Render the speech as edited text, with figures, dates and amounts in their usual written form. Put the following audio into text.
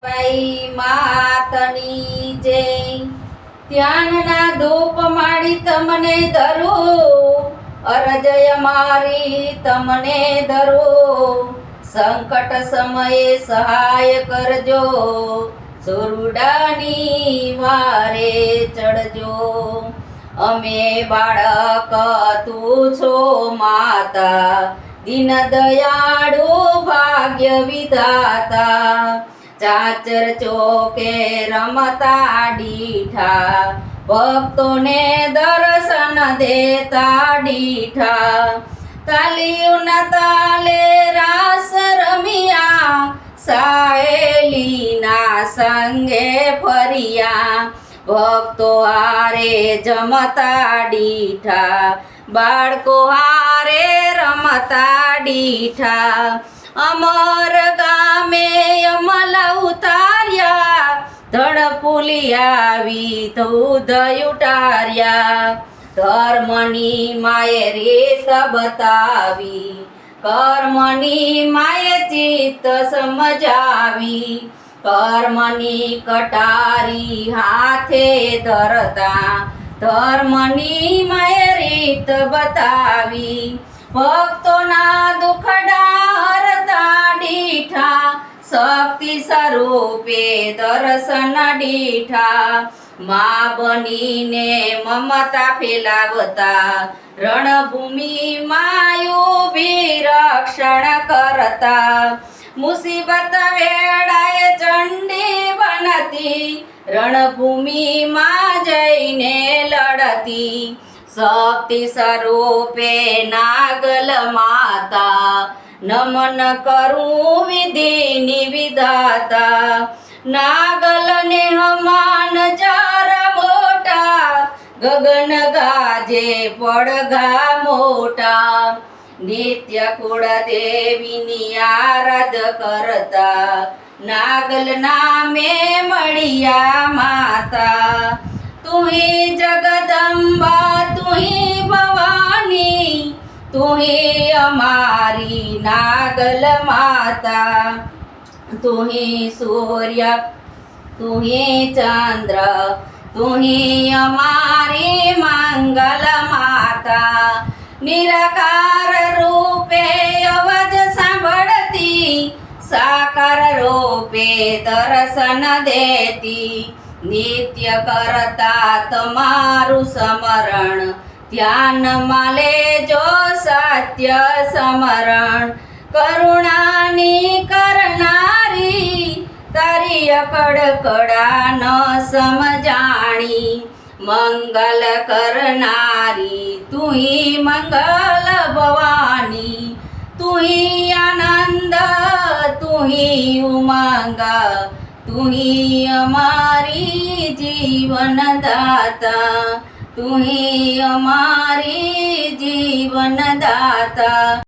કઈ માતની જય ધ્યાનના ધૂપ માડી તમને ધરું અરજય મારી તમને ધરું સંકટ સમયે સહાય કરજો સુરડાની વારે ચડજો અમે બાળક તું છો માતા દીન દયાળુ ભાગ્ય વિધાતા ચાચર ચોકે રમતા ડીઠા ભક્તોને દર્શન દેતા ડીઠા તાલીઓના તાલે રાસ રમિયા સાહેલીના સંગે ફર્યા ભક્તો હારે જમતા ડીઠા બાળકો હારે રમતા ડીઠા અમર ગામે અમલા ઉતાર્યા ધડ ફૂલી આવી તો ઉદય ઉટાર્યા ધર્મની માએ રીત બતાવી કર્મની માએ ચિત્ત સમજાવી કર્મની કટારી હાથે ધરતા ધર્મની માએ રીત બતાવી ભક્તોના દુખડા હરતા ડીઠા શક્તિ સ્વરૂપે દર્શન ડીઠા મા બનીને મમતા ફેલાવતા રણભૂમિ માયુભી રક્ષણ કરતા મુસીબત વેળાએ ચંડી બનતી રણભૂમિમાં જઈને લડતી શક્તિ સ્વરૂપે નાગલ માતા નમન કરું વિધિની વિધાતા નાગલને હમાન જરા મોટા ગગન ગાજે પડઘા મોટા નિત્ય કુળ દેવીની આરાધ કરતા નાગલ નામે મળ્યા માતા તુહી જગદંબા તુહી ભવાની તુહી અમારી નાગલ માતા તુહી સૂર્ય તુહી ચંદ્ર તુહી અમારી મંગલ માતા નિરાકાર રૂપે અવાજ સાંભળતી સાકાર રૂપે દર્શન દેતી નિત્ય કરતા તમારું સ્મરણ ધ્યાનમાં લેજો સત્ય સમરણ કરુણાની કરનારી તારી કડકડા ન સમજાણી મંગલ કરનારી તુહી મંગલ ભવાની તુહી આનંદ તુહી ઉમંગ તુહી અમારી જીવનદાતા તુહી અમારી જીવનદાતા।